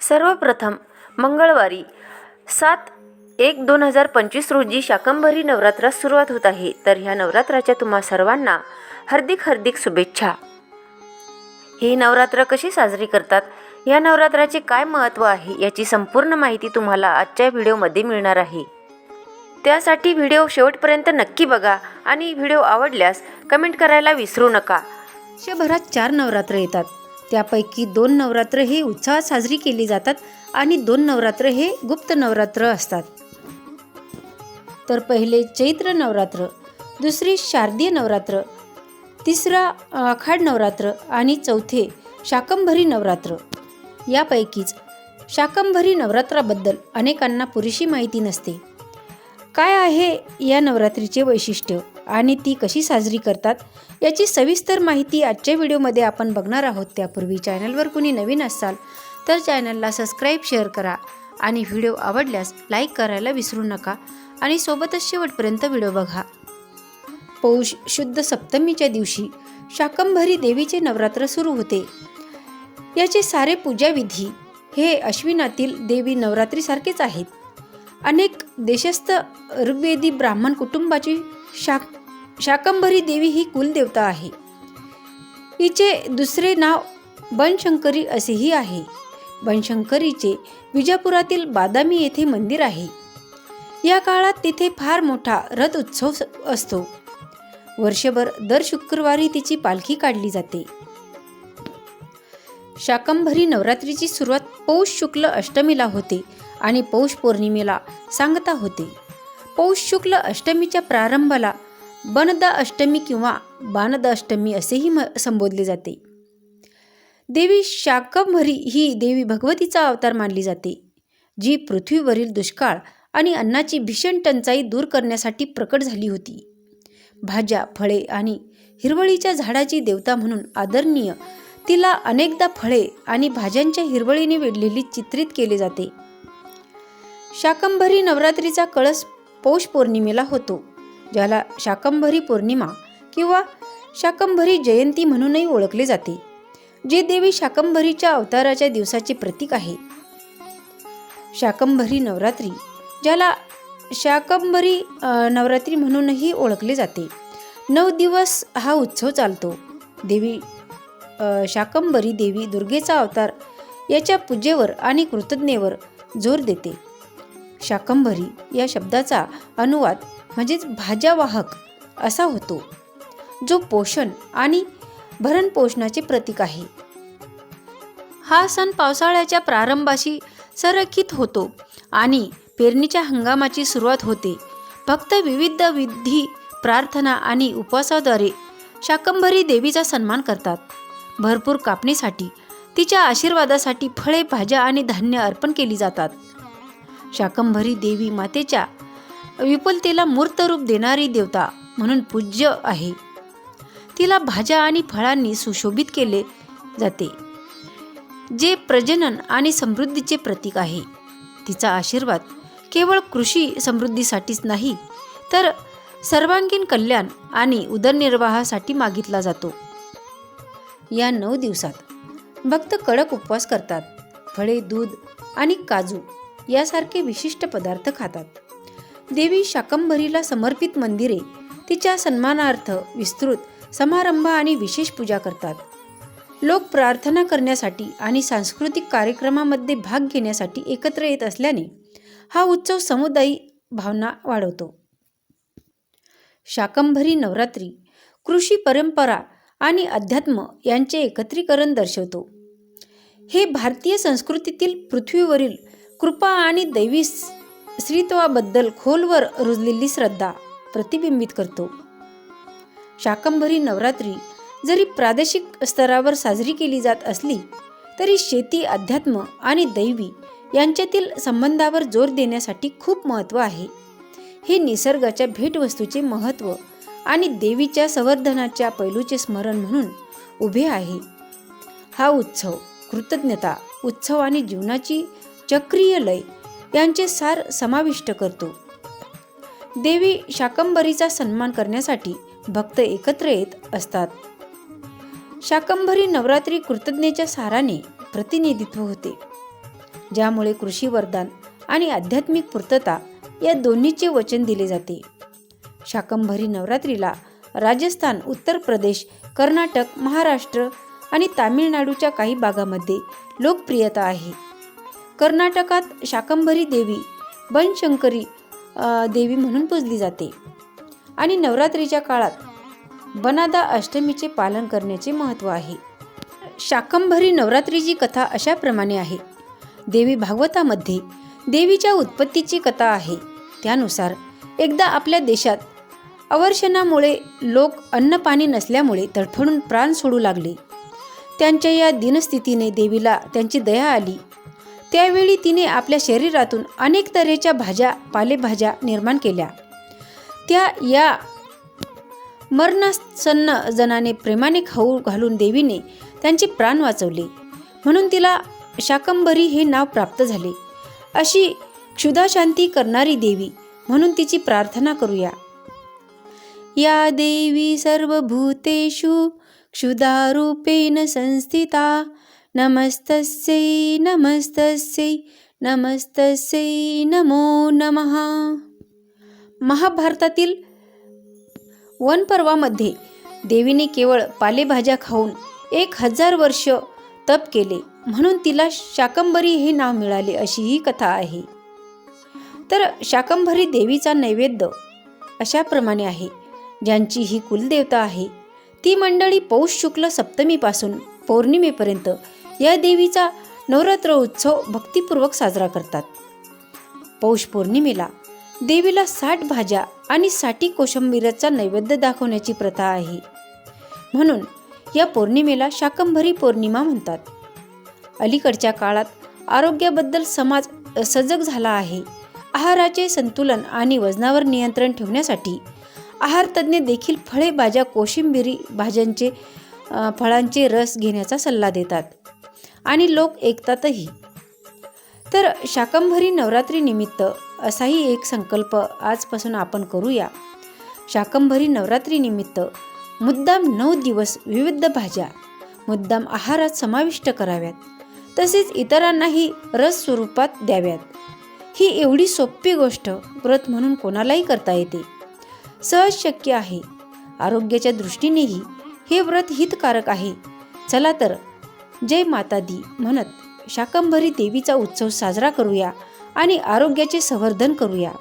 सर्वप्रथम मंगळवारी 7/1/2025 रोजी शाकंभरी नवरात्रास सुरुवात होत आहे. तर ह्या नवरात्राच्या तुम्हा सर्वांना हार्दिक शुभेच्छा. हे नवरात्र कशी साजरी करतात, या नवरात्राचे काय महत्त्व आहे, याची संपूर्ण माहिती तुम्हाला आजच्या व्हिडिओमध्ये मिळणार आहे. त्यासाठी व्हिडिओ शेवटपर्यंत नक्की बघा आणि व्हिडिओ आवडल्यास कमेंट करायला विसरू नका. वर्षभरात 4 नवरात्र येतात. त्यापैकी 2 नवरात्र हे उत्साहात साजरी केली जातात आणि 2 नवरात्र हे गुप्त नवरात्र असतात. तर पहिले चैत्र नवरात्र, दुसरी शारदीय नवरात्र, तिसरा आखाड नवरात्र आणि चौथे शाकंभरी नवरात्र. यापैकीच शाकंभरी नवरात्राबद्दल अनेकांना पुरेशी माहिती नसते. काय आहे या नवरात्रीचे वैशिष्ट्य आणि ती कशी साजरी करतात, याची सविस्तर माहिती आजच्या व्हिडिओमध्ये आपण बघणार आहोत. त्यापूर्वी चॅनलवर कुणी नवीन असाल तर चॅनलला सबस्क्राईब, शेअर करा आणि व्हिडिओ आवडल्यास लाईक करायला विसरू नका आणि सोबतच शेवटपर्यंत व्हिडिओ बघा. पौष शुद्ध सप्तमीच्या दिवशी शाकंभरी देवीचे नवरात्र सुरू होते. याचे सारे पूजाविधी हे अश्विनातील देवी नवरात्रीसारखेच आहेत. अनेक देशस्थ ऋग्वेदी ब्राह्मण कुटुंबाची शाकंभरी देवी ही कुलदेवता आहे. हिचे दुसरे नाव बनशंकरी असेही आहे. बनशंकरीचे विजापुरातील बादामी येथे मंदिर आहे. या काळात तिथे फार मोठा रथ उत्सव असतो. वर्षभर दर शुक्रवारी तिची पालखी काढली जाते. शाकंभरी नवरात्रीची सुरुवात पौष शुक्ल अष्टमीला होते आणि पौष पौर्णिमेला सांगता होते. पौष शुक्ल अष्टमीच्या प्रारंभाला बनदा अष्टमी किंवा बानद अष्टमी असेही संबोधले जाते. देवी शाकंभरी ही देवी भगवतीचा अवतार मानली जाते, जी पृथ्वीवरील दुष्काळ आणि अन्नाची भीषण टंचाई दूर करण्यासाठी प्रकट झाली होती. भाज्या, फळे आणि हिरवळीच्या झाडाची देवता म्हणून आदरणीय तिला अनेकदा फळे आणि भाज्यांच्या हिरवळीने वेढलेली चित्रित केले जाते. शाकंभरी नवरात्रीचा कळस पौष पौर्णिमेला होतो, ज्याला शाकंभरी पौर्णिमा किंवा शाकंभरी जयंती म्हणूनही ओळखले जाते, जे देवी शाकंभरीच्या अवताराच्या दिवसाचे प्रतीक आहे. शाकंभरी नवरात्री, ज्याला शाकंभरी नवरात्री म्हणूनही ओळखले जाते, 9 दिवस हा उत्सव चालतो. देवी शाकंभरी देवी दुर्गेचा अवतार याच्या पूजेवर आणि कृतज्ञतेवर जोर देते. शाकंभरी या शब्दाचा अनुवाद म्हणजेच भाज्यावाहक असा होतो, जो पोषण आणि भरणपोषणाचे प्रतीक आहे. हा सण पावसाळ्याच्या प्रारंभाशी संरेखित होतो आणि पेरणीच्या हंगामाची सुरुवात होते. भक्त विविध विधी, प्रार्थना आणि उपवासाद्वारे शाकंभरी देवीचा सन्मान करतात. भरपूर कापणीसाठी, तिच्या आशीर्वादासाठी फळे, भाज्या आणि धान्य अर्पण केली जातात. शाकंभरी देवी मातेच्या विपुलतेला मूर्त रूप देणारी देवता म्हणून पूज्य आहे. तिला भाज्या आणि फळांनी सुशोभित केले जाते, जे प्रजनन आणि समृद्धीचे प्रतीक आहे. तिचा आशीर्वाद केवळ कृषी समृद्धीसाठीच नाही, तर सर्वांगीण कल्याण आणि उदरनिर्वाहासाठी मागितला जातो. या 9 दिवसात भक्त कडक उपवास करतात. फळे, दूध आणि काजू यासारखे विशिष्ट पदार्थ खातात. देवी शाकंभरीला समर्पित मंदिरे तिच्या सन्मानार्थ विस्तृत समारंभ आणि विशेष पूजा करतात. लोक प्रार्थना करण्यासाठी आणि सांस्कृतिक कार्यक्रमामध्ये भाग घेण्यासाठी एकत्र येत असल्याने हा उत्सव समुदायी भावना वाढवतो. शाकंभरी नवरात्री कृषी परंपरा आणि अध्यात्म यांचे एकत्रीकरण दर्शवतो. हे भारतीय संस्कृतीतील पृथ्वीवरील कृपा आणि दैवी स्त्रीत्वाबद्दल खोलवर रुजलेली श्रद्धा प्रतिबिंबित करतो. शाकंभरी नवरात्री जरी प्रादेशिक स्तरावर साजरी केली जात असली तरी शेती, अध्यात्म आणि दैवी यांच्यातील संबंधावर जोर देण्यासाठी खूप महत्त्व आहे. हे निसर्गाच्या भेटवस्तूचे महत्त्व आणि देवीच्या संवर्धनाच्या पैलूचे स्मरण म्हणून उभे आहे. हा उत्सव कृतज्ञता, उत्सव आणि जीवनाची चक्रीय लय यांचे सार समाविष्ट करतो. देवी शाकंभरीचा सन्मान करण्यासाठी भक्त एकत्र येत असतात. शाकंभरी नवरात्री कृतज्ञतेच्या साराने प्रतिनिधित्व होते. ज्यामुळे कृषी वरदान आणि आध्यात्मिक पूर्तता या दोन्हीचे वचन दिले जाते. शाकंभरी नवरात्रीला राजस्थान, उत्तर प्रदेश, कर्नाटक, महाराष्ट्र आणि तामिळनाडूच्या काही भागामध्ये लोकप्रियता आहे. कर्नाटकात शाकंभरी देवी बनशंकरी देवी म्हणून पूजली जाते आणि नवरात्रीच्या काळात बनादा अष्टमीचे पालन करण्याचे महत्त्व आहे. शाकंभरी नवरात्रीची कथा अशाप्रमाणे आहे. देवी भागवतामध्ये देवीच्या उत्पत्तीची कथा आहे. त्यानुसार एकदा आपल्या देशात अवर्षणामुळे लोक अन्नपाणी नसल्यामुळे तडफडून प्राण सोडू लागले. त्यांच्या या दीनस्थितीने देवीला त्यांची दया आली. त्यावेळी तिने आपल्या शरीरातून अनेक तऱ्हेच्या भाज्या, पालेभाज्या निर्माण केल्या. त्या या मरणासन्न जनाने प्रेमाने खाऊ घालून देवीने त्यांचे प्राण वाचवले. म्हणून तिला शाकंभरी हे नाव प्राप्त झाले. अशी क्षुधाशांती करणारी देवी म्हणून तिची प्रार्थना करूया. या देवी सर्वभूतेषु क्षुधारूपेण संस्थिता नमस्तस्यै नमस्तस्यै नमस्तस्यै नमो नमः. महाभारतातील वनपर्वामध्ये देवीने केवळ पालेभाज्या खाऊन 1000 वर्ष तप केले म्हणून तिला शाकंभरी हे नाव मिळाले अशी ही कथा आहे. तर शाकंभरी देवीचा नैवेद्य अशाप्रमाणे आहे. ज्यांची ही कुलदेवता आहे ती मंडळी पौष शुक्ल सप्तमीपासून पौर्णिमेपर्यंत या देवीचा नवरात्र उत्सव भक्तिपूर्वक साजरा करतात. पौष पौर्णिमेला देवीला 60 भाज्या आणि 60 कोशिंबिरीचा नैवेद्य दाखवण्याची प्रथा आहे. म्हणून या पौर्णिमेला शाकंभरी पौर्णिमा म्हणतात. अलीकडच्या काळात आरोग्याबद्दल समाज सजग झाला आहे. आहाराचे संतुलन आणि वजनावर नियंत्रण ठेवण्यासाठी आहारतज्ञ देखील फळे, भाज्या, कोशिंबिरी भाज्यांचे फळांचे रस घेण्याचा सल्ला देतात आणि लोक ऐकतातही. तर शाकंभरी नवरात्री निमित्त असाही एक संकल्प आजपासून आपण करूया. शाकंभरी नवरात्री निमित्त मुद्दाम 9 दिवस विविध भाज्या मुद्दाम आहारात समाविष्ट कराव्यात. तसेच इतरांनाही रस स्वरूपात द्याव्यात. ही एवढी सोपी गोष्ट व्रत म्हणून कोणालाही करता येते. सहज शक्य आहे. आरोग्याच्या दृष्टीनेही हे व्रत हितकारक आहे. चला तर जय माता दी म्हणत शाकंभरी देवीचा उत्सव साजरा करूया आणि आरोग्याचे संवर्धन करूया.